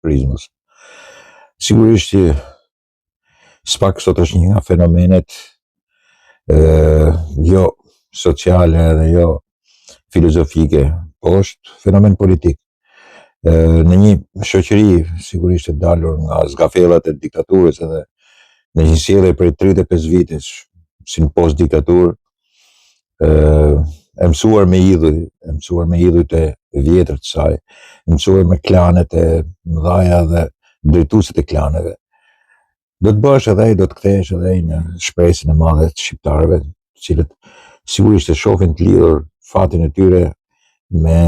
turizmës. Sigurisht që SPAK sot është një nga fenomenet jo sociale dhe jo filozofike, po është fenomen politik. Në një shoqëri sigurisht e dalur nga zgafellat e diktaturës edhe në një sjellje prej 35 vitesh si në post diktaturë, e mësuar me idhujt e vjetër të saj, e mësuar me klanet e mëdhaja dhe drejtuesit e klaneve. Do të bësh edhe do të kthehesh edhe në shpresën e madhe të shqiptarëve, të cilët sigurisht e shohin të lidhur fatin e tyre me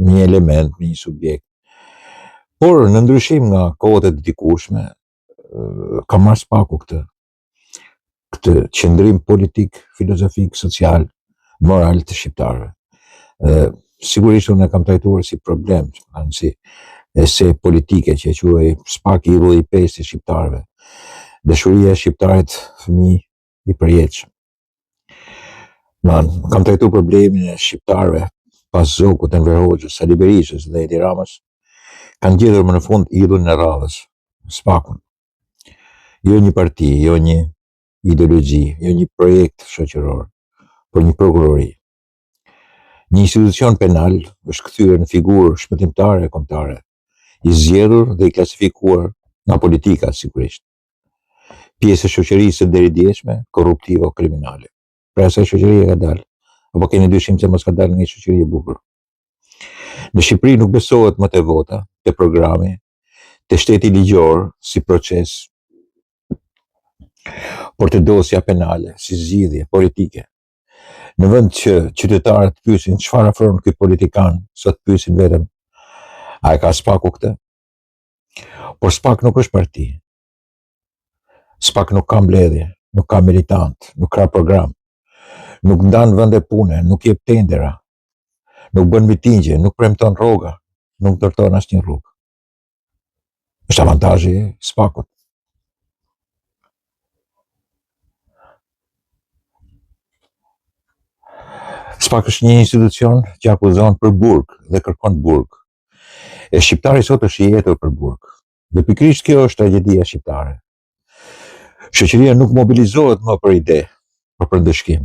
një element, me një subjekt. Por në ndryshim nga kohët e dikushme, ka marrë SPAK-u këtë qëndrim politik, filozofik, social, moral të shqiptarëve. Sigurisht unë e kam trajtuar si problem, si ese politike që e quaj SPAK i idhulli i pesë të shqiptarëve. Dashuria e shqiptarit fëmijë i përjetshëm. Kam trajtuar problemin e shqiptarëve pas Zokut, Enver Hoxhës, Sali Berishës dhe Edi Ramës, kanë gjetur më në fund idhullin e radhës, SPAK-un. Jo një parti, jo një ideologji, jo një projekt shoqëror, por një prokurori. Një institucion penal është kthyer në figurë shpëtimtare e kombëtare, i zgjedhur dhe i klasifikuar nga politika sigurisht. Pjesë e shoqërisë së deridjeshme, korruptive o kriminale. Pra sa shoqëria ka dalë, apo keni dyshim se mos ka dalë një shoqëri e bukur. Në Shqipëri nuk besohet më te vota, te programi, te shteti ligjor si proces, por te dosja penale si zgjidhje politike. Në vend që qytetarët pyesin çfarë afron ky politikan, sot pyesin vetëm a e ka SPAK-u këtë? Por SPAK nuk është parti. SPAK nuk ka mbledhje, nuk ka militant, nuk ka program, nuk ndan vende pune, nuk jep tendera, nuk bën mitingje, nuk premton rroga, nuk ndërton asnjë rrugë. Është avantazhi i SPAK-ut. SPAK është një institucion që akuzon për burg dhe kërkon burg. E shqiptari sot është i jetur për burg. Dhe pikërisht kjo është tragjedia shqiptare. Shoqëria nuk mobilizohet më për ide, por për ndëshkim.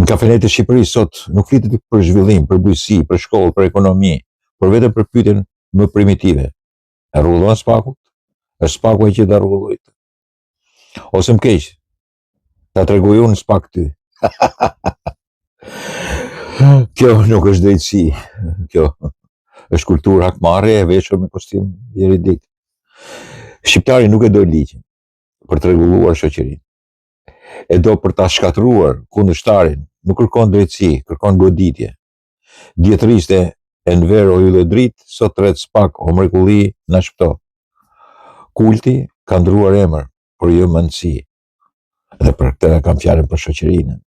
Në kafenet e Shqipërisë sot nuk flitet për zhvillim, për bujqësi, për shkollë, për ekonomi, por vetëm për pyetjen më primitive. E rregullon SPAK-u? Është SPAK-u që ta rregulloi? Ose më keq, ta tregoj unë SPAK ty. Kjo nuk është drejtësi. Kjo është kulturë hakmarrje e veshur me kostim juridik. Shqiptari nuk e do ligjin për të rregulluar shoqërinë. E do për ta shkatruar kundërshtarin, nuk kërkon drejtësi, kërkon goditje. Djetëriste Enver Hoxhë sot rreth SPAK o mrekulli na shpëto. Kulti ka ndruar emër, por jo mendësi. Dhe për këtë kam fjalën për shoqërinë.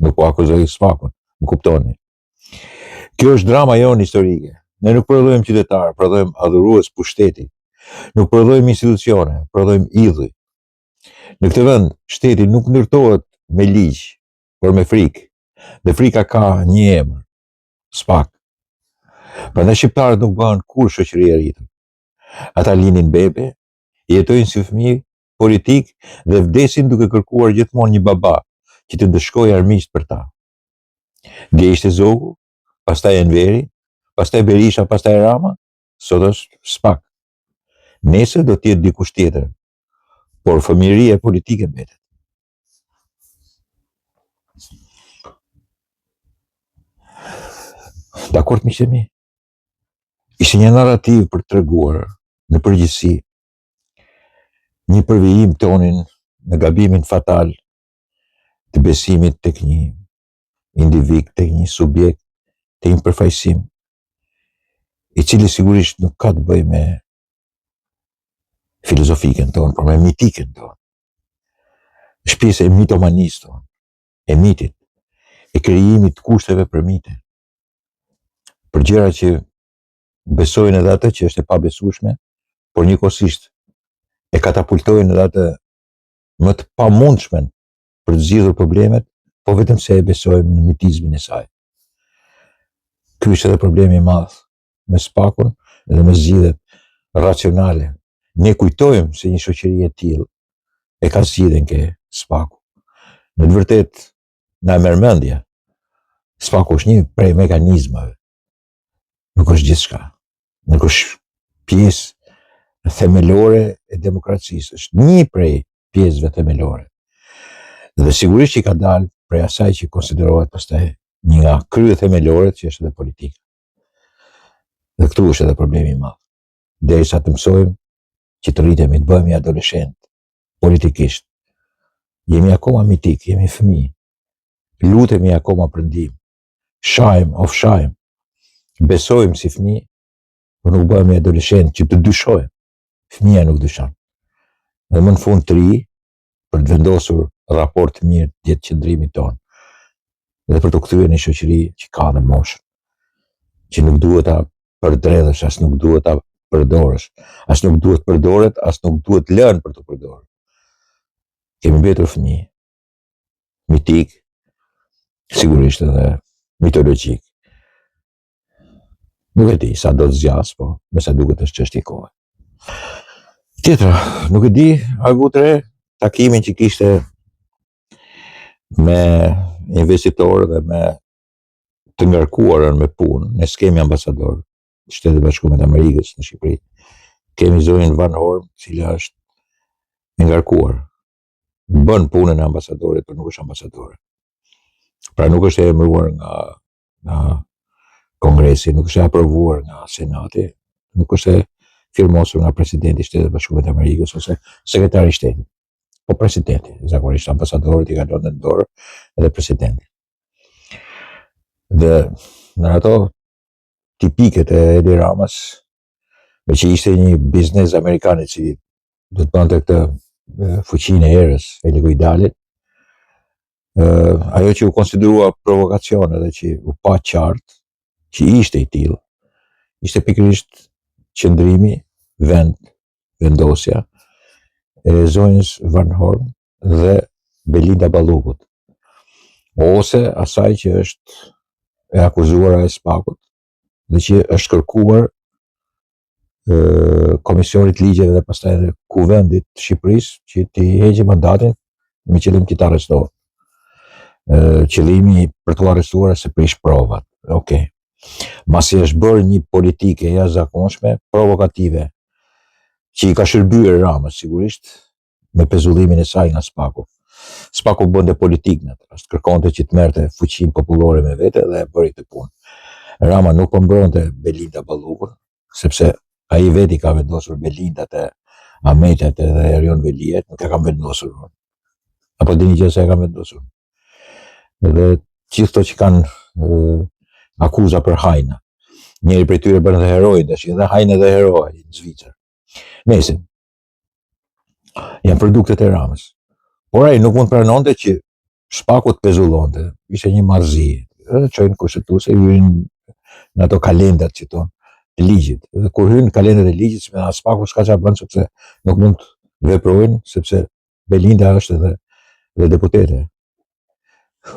Nuk po akuzoj SPAK-un, më kuptoni. Kjo është drama jonë historike. Ne nuk prodhojmë qytetarë, prodhojmë adhurues pushteti. Nuk prodhojmë institucione, prodhojmë idhuj. Në këtë vend, shteti nuk ndërtohet me ligj, por me frikë. Dhe frika ka një emër, SPAK. Prandaj shqiptarët nuk bëhen kur shoqëri e rritur. Ata linin bebe, jetojnë si fëmijë politik dhe vdesin duke kërkuar gjithmonë një baba që të ndëshkojë armiqt për ta. Dje ishte Zogu, pastaj Enveri, pastaj Berisha, pastaj Rama, sot është SPAK. Nesër do të jetë dikush tjetër, por fëmijëria politike mbetet. Dakord miqtë mi? Ishte një narrativ për të treguar në përgjithësi një përvijim tonin në gabimin fatal të besimit tek një individ, tek një subjekt, tek një përfaqësim, i cili sigurisht nuk ka të bëjë me filozofikën tonë, por me mitikën tonë. Është pjesë e mitomanisë tonë, e mitit, e krijimit të kushteve për mite. Për gjëra që besojnë edhe atë që është e pabesueshme, por njëkohësisht e katapultojnë edhe atë më të pamundshmen për të zgjidhur problemet, po vetëm se e besojmë në mitizmin e saj. Ky është edhe problemi i madh me SPAK-un dhe me zgjidhjet racionale. Ne kujtojmë se një shoqëri e tillë e ka zgjidhen ke SPAK-u. Në të vërtet, na e merr mendja. SPAK-u është një prej mekanizmave. Nuk është gjithçka. Nuk është pjesë themelore e demokracisë. Është një prej pjesëve themelore. Dhe sigurisht që i ka dalë prej asaj që konsiderohet pastaj një nga krye themelore që është edhe politika. Dhe këtu është edhe problemi i madh. Derisa të mësojmë që të rritemi, të bëhemi adoleshent, politikisht. Jemi akoma mitik, jemi fëmijë. Lutemi akoma për ndihmë. Shajmë. Besojmë si fëmijë, por nuk bëhemi adoleshent që të dyshojmë. Fëmia nuk dyshon. Dhe më në fund të ri, për të vendosur raport të mirë të jetë qëndrimit tonë. Dhe për të kthyer në shoqëri që ka dhe moshën. Që nuk duhet ta përdredhësh, as nuk duhet ta përdorësh, as nuk duhet përdoret, as nuk duhet lënë për të përdorur. Kemi mbetur fëmijë. Mitik, sigurisht edhe mitologjik. Nuk e di sa do të zgjas, po me sa duket është çështje kohe. Tjetra, nuk e di, a e vutre takimin që kishte me investitorë dhe me të ngarkuarën me punë, ne s'kemi ambasador Shtetet Bashkuara të Amerikës në Shqipëri. Kemi zonën Van Horn, cila është e ngarkuar. Bën punën e ambasadorit, por nuk është ambasadore. Pra nuk është e emëruar nga Kongresi, nuk është e aprovuar nga Senati, nuk është e firmosur nga presidenti i Shtetit Bashkuar të Amerikës ose sekretari i shtetit. Po presidenti, zakonisht ambasadorit i kalon në dorë edhe presidenti. Dhe në ato tipiket e Edi Ramës, me që ishte një biznes amerikanit që do të bënte këtë fuqinë e erës e Liguidalit, ajo që u konsiderua provokacion edhe që u pa qartë që ishte i tillë, ishte pikërisht qëndrimi, vendosja e zonjës Van Horn dhe Belinda Ballukut, ose asaj që është e akuzuar e SPAK-ut dhe që është kërkuar Komisionit Ligjeve dhe pastaj edhe Kuvendit të Shqipërisë që t'i heqë mandatin me qëllim që ta arrestohet. Qëllimi për t'u arrestuar se prish provat. Okej. Masi është bërë një politike jashtëzakonshme, provokative, që i ka shërbyer Ramës sigurisht me pezullimin e saj nga SPAK-u. SPAK-u bënte politikë në atë rast, kërkonte që të merrte fuqinë popullore me vete dhe e bëri këtë punë. Rama nuk po mbronte Belinda Ballukun, sepse ai veti ka vendosur Belindat e Ahmetet dhe Erion Veliet, nuk e kam vendosur. Apo dini që se e kam vendosur. Dhe gjithë to që kanë akuza për hajna. Njëri prej tyre bën dhe heroi, dashi dhe hajna dhe heroi në Zvicër. Nëse janë produktet e Ramës. Por ai nuk mund pranonte që SPAK-u të pezullonte. Ishte një marrëzi. Edhe çojnë kushtetuese, hyrin në ato kalendat që tonë të ligjit. Dhe kur hyn në kalendat e ligjit, me SPAK-u s'ka çfarë bën sepse nuk mund të veprojnë, sepse Belinda është edhe deputete.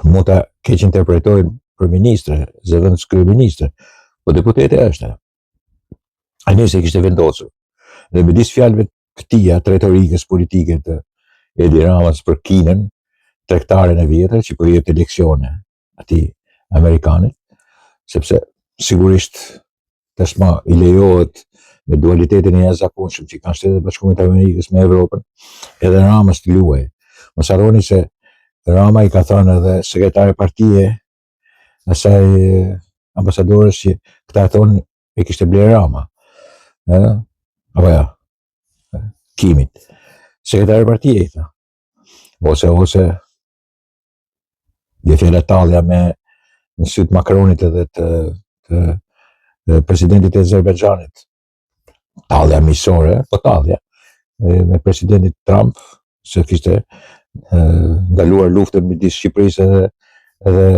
Mund ta keq interpretojnë për ministre, zëvendës kryeministre, po deputete është. Ai nëse kishte vendosur. Dhe me disë fjalëve të tia, të retorikës politike të Edi Ramës për Kinën, tregtaren e vjetër që po i jep leksione atij amerikanit, sepse sigurisht tashmë i lejohet me dualitetin e jashtëzakonshëm që kanë Shtetet Bashkuara të Amerikës me Evropën, edhe Ramës të luajë. Mos harroni se Rama i ka thënë edhe sekretari partije asaj ambasadores që këta thonë e kishte bler Rama. Apo ja, Kimit. Sekretari partije i tha. Ose dhe fjela talja me në sytë Macronit edhe të presidentit e Azerbajxhanit. Talja misore, po talja. Me presidentit Trump, se kishte ndaluar luftën midis Shqipërisë edhe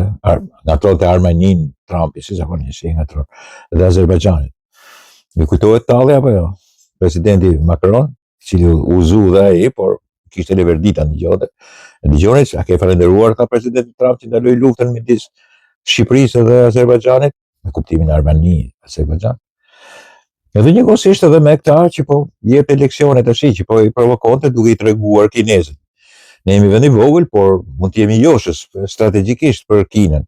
ngatronte Armenin Trumpi, si zakonisht i ngatron, dhe Azerbajxhanit. Ju kujtohet talja apo jo? Presidenti Macron, i cili u zu dhe ai, por kishte edhe verdita dëgjoni, a ke falendëruar ka presidenti Trump që ndaloi luftën midis Shqipërisë dhe Azerbajxhanit, me kuptimin Armeni, Azerbajxhan. Edhe njëkohësisht edhe me këta që po jep eleksionet tash që po i provokonte duke i treguar kinezët. Ne jemi vend i vogël, por mund të jemi joshës strategjikisht për Kinën.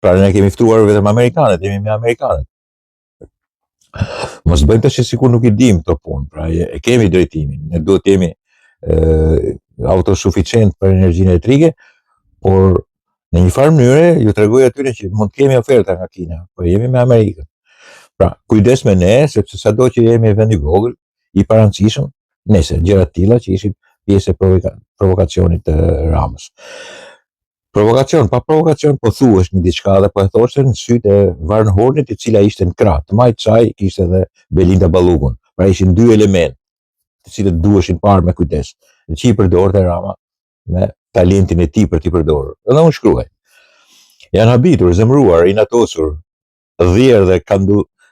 Pra ne kemi ftuar vetëm amerikanët, jemi me amerikanët. Mos bëjmë tash sikur nuk i dim këto punë, pra e kemi drejtimin. Ne duhet të jemi autosuficient për energjinë elektrike, por në një farë mënyre ju tregoj atyre që mund të kemi oferta nga Kina, por jemi me Amerikën. Pra, kujdes me ne, sepse sado që jemi vend i vogël, i parancishëm, nëse gjëra të tilla që ishin pjesë e provokacionit të Ramës. Provokacion, pa provokacion, po thuesh një diçka dhe po e thoshte në sytë e Varn Hornit, e cila ishte në krah. Të majtë çaj kishte edhe Belinda Ballukun. Pra ishin dy elementë, të cilët duheshin parë me kujdes. Dhe që i përdorte Rama me talentin e tij për t'i përdorur. Edhe unë shkruaj. Janë habitur, zemruar, inatosur, dhier dhe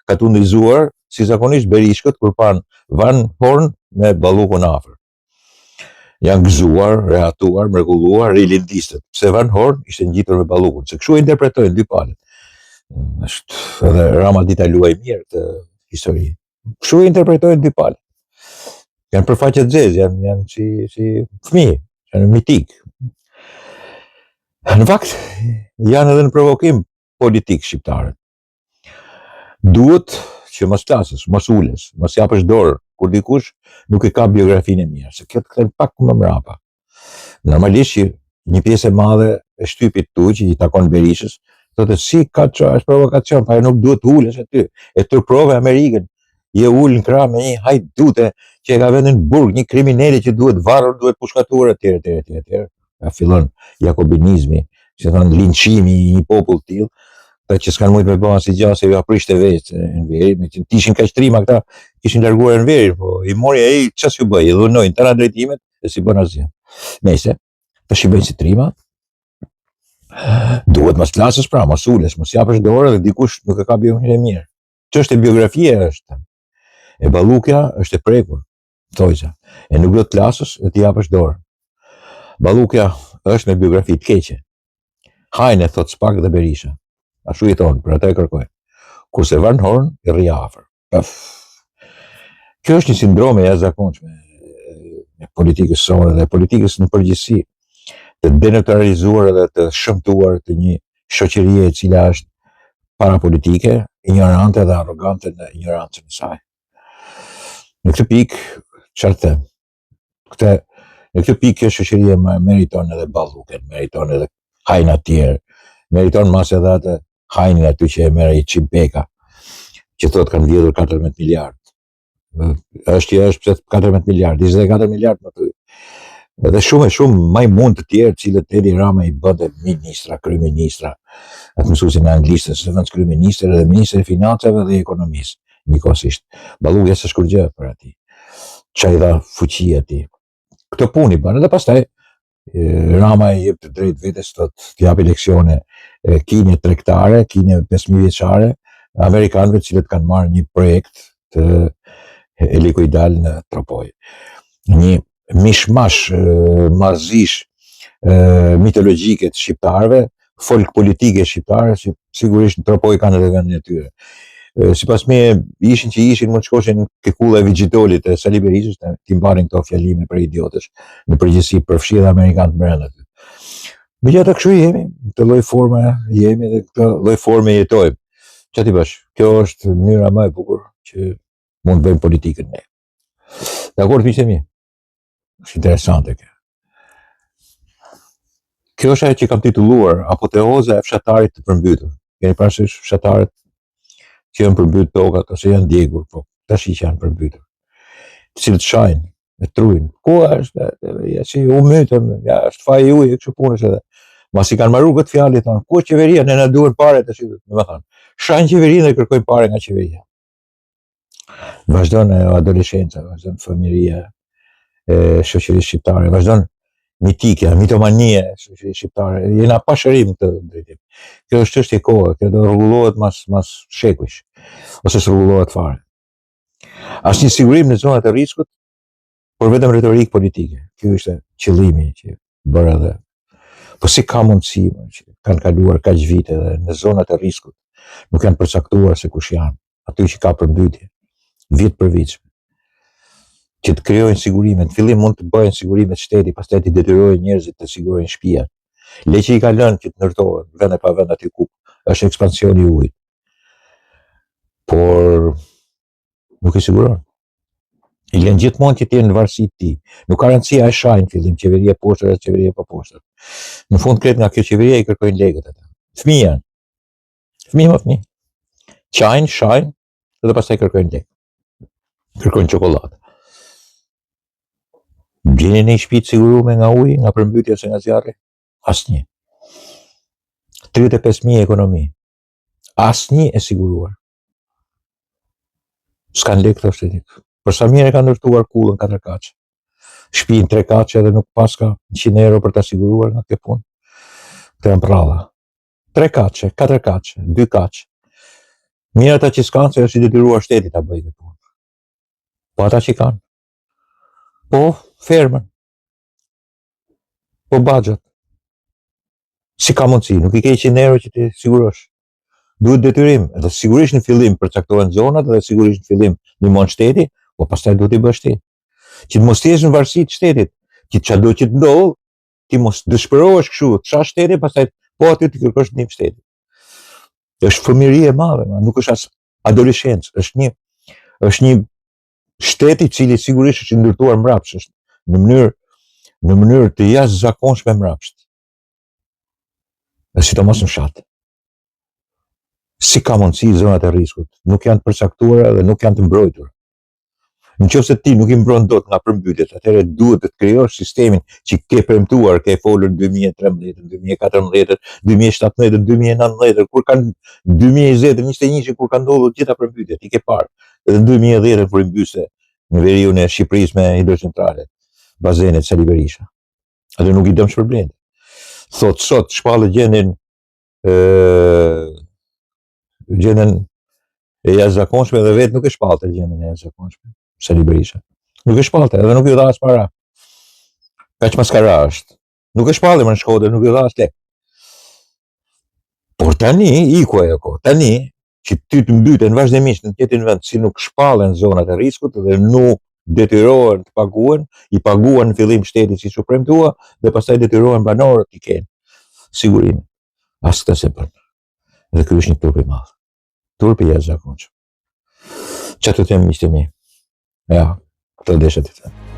katundrizuar, si zakonisht berishkët kur pan Van Horn me Ballukun afër. Janë gëzuar, rehatuar, mrekulluar, rilindistët. Pse Van Horn ishte ngjitur me Ballukun, se kështu e interpretojnë dy palët. Është edhe Rama dita luaj mirë këtë histori. Kështu e interpretojnë dy palët. Janë përfaqe të zezë, janë si fëmijë, janë mitik. Në fakt, janë edhe në provokim politik shqiptarët. Duhet që mos flasësh, mos ulesh, mos japësh dorë kur dikush nuk e ka biografinë e mirë, se kjo të kthen pak më mrapa. Normalisht që një pjesë e madhe e shtypit tu që i takon Berishës, thotë si ka është provokacion, pa nuk duhet të ulesh aty. E tërprove Amerikën, je ul në krah me një hajdute që e ka vendin burg, një kriminali që duhet varur, duhet pushkatuar etj. Ja fillon jakobinizmi, që thon linçimi i një popull të tillë, që s'kan mujt me bëha si gjë se ju aprishte vetë në veri, me që tishin kaq trima këta, kishin larguar në veri, po i mori ai ç'as ju bëj, i dhunojnë tëra drejtimet e si bën asgjë. Nëse tash i bëjnë si trima, duhet mos flasësh pra, mos ulesh, mos japësh dorë dhe dikush nuk e ka biografinë e mirë. Ç'është e biografia është. E Ballukja është e prekur, thojza. E nuk do të flasësh dhe të japësh dorë. Ballukja është me biografi të keqe. Hajne thot Spak dhe Berisha. Ashtu i thonë, për ata e kërkojnë. Kurse Van Horn i rri afër. Kjo është një sindrome e jashtëzakonshme e politikës sone dhe politikës në përgjithësi, të deneutralizuar dhe të shëmtuar të një shoqërie e cila është parapolitike, ignorante dhe arrogante në ignorancën e saj. Në këtë pikë, çfarë them? Në këtë pikë kjo shoqërie meriton edhe Balluken, meriton edhe hajna të tjerë, meriton mas edhe atë hajnin aty që e merr i Çimpeka, që thotë kanë vjedhur 14 miliard. Është 14 miliard, 24 miliard më thuj. Edhe shumë majmun të tjerë, cilët Edi Rama i bënte ministra, kryeministra, atë mësuesin e anglishtës, vend kryeministër dhe ministër e financave dhe ekonomisë, njëkohësisht. Ballukja s'është kur gjë për atij. Çai dha fuqi atij. Këtë punë i bën edhe pastaj Rama i jep të drejt vetes të japë leksione kine tregtare, kine 5.000 vjeçare, amerikanëve të cilët kanë marrë një projekt të helikoidal në Tropoj. Një mishmash marrëzish mitologjike të shqiptarëve, folk politike shqiptare, që sigurisht në Tropoj kanë edhe vendin e tyre. Sipas meje ishin që ishin mund shkoshin ke kulla e Vigjitolit e Sali Berishës, ti mbarin këto fjalime për idiotësh, në përgjithësi përfshi dhe amerikanët brenda aty. Megjithatë kështu jemi, këtë lloj forme jemi dhe këtë lloj forme jetojmë. Çfarë ti bash? Kjo është mënyra më e bukur që mund të bëjmë politikën ne. Dakor, miqtë mi? Është interesante kjo. Kjo është ajo që kam titulluar Apoteoza e fshatarit të përmbytur. Keni parasysh fshatarët që janë përmbytur tokat ose janë djegur, po tash që janë përmbytur. Të cilët shajnë, e trujnë. Ku është? Ja si u mytëm, ja është faji ujë, kështu punës edhe. Masi kanë marrë këtë fjalë, thonë, ku është qeveria? Ne na duhen pare tash, domethënë. Shajnë qeverinë dhe kërkojnë pare nga qeveria. Vazhdon adoleshenca, vazhdon fëmijëria e shoqërisë shqiptare, vazhdon mitikja, mitomania e shoqërisë shqiptare. Jena pa shërim këtë drejtim. Kjo është çështje kohe, kjo do rregullohet mas shekujsh, ose s'rregullohet fare. Asnjë sigurim në zonat e rrezikut, por vetëm retorikë politike. Ky është qëllimi që bëra edhe. Po si ka mundësi që kanë kaluar kaq vite dhe në zonat e rrezikut nuk janë përcaktuar se kush janë, aty që ka përmbytje. vit për vit, që të krijojnë sigurime. Në fillim mund të bëjnë sigurimet shteti, pastaj të detyrojnë njerëzit të sigurojnë shtëpiat. Leqi i ka lënë që të ndërtohen vende pa vend aty ku është ekspansioni i ujit. Por nuk i siguron. I lën gjithmonë që të jenë në varësi të tij. Nuk ka rëndësi a shajnë në fillim qeveria poshtë apo qeveria pa poshtë. Në fund kret nga kjo qeveria i kërkojnë legët ata. Fëmijë janë. Fëmijë. Shajnë dhe pastaj kërkojnë legë. Kërkojnë çokoladë. Gjeni një shtëpi të siguruar nga uji, nga përmbytja ose nga zjarri? Asnjë. 35.000 ekonomi. Asnjë e siguruar. S'kan lekë këto shtetit. Për sa mirë e ka ndërtuar kullën 4 kaçe. Shtëpinë 3 kaçe edhe nuk paska 100 euro për ta siguruar nga kjo punë. Të janë pralla. 3 kaçe, 4 kaçe, 2 kaçe. Mirë ata që s'kanë se është i detyruar shteti ta bëjë këtë punë. Po ata që kanë. Po fermën. Po baxhat. Si ka mundësi, nuk i ke 100 euro që ti sigurosh. Duhet detyrim, edhe sigurisht në fillim përcaktohen zonat dhe sigurisht në fillim ndihmon shteti, po pastaj duhet i bësh ti. Që të mos jesh në varësi të shtetit, që çdo që të ndodh, ti mos dëshpërohesh kështu, të shash shtetin, pastaj po aty të kërkosh ndihmë shtetit. Është fëmijëri e madhe, nuk është as adoleshencë, është një shtet i cili sigurisht është i ndërtuar mbrapsht, në mënyrë të jashtëzakonshme mbrapsht. Dhe sidomos në fshat. Si ka mundësi zonat e rrezikut, nuk janë të përcaktuara dhe nuk janë të mbrojtura. Nëse ti nuk i mbron dot nga përmbytjet, atëherë duhet të krijosh sistemin që ke premtuar, ke folur 2013, 2014, 2017, 2019, kur kanë 2020, 2021 kur kanë ndodhur gjitha përmbytjet, i ke parë. Edhe 2010 kur i mbyse në veriun e Shqipërisë me hidrocentrale, bazenet Sali Berisha. Atë nuk i dëm shpërblende. Thot sot shpallë gjendjen e jashtëzakonshme dhe vetë nuk e shpallte gjendjen e jashtëzakonshme. Sali Berisha. Nuk e shpallte edhe nuk i dha as para. Kaq maskara është. Nuk e shpalli më në Shkodër, nuk i dha as lek. Por tani, iku ajo kohë. Tani, që ty të mbyten vazhdimisht në tjetrin vend, si nuk shpallen zonat e rrezikut dhe nuk detyrohen të paguhen, i paguan në fillim shteti siç u premtua dhe pastaj detyrohen banorët të kenë sigurimin. As këtë se bën. Dhe ky është një turp i madh. Turp i jashtëzakonshëm. Çfarë të them miqtë mi? Ja, këtë desha të them.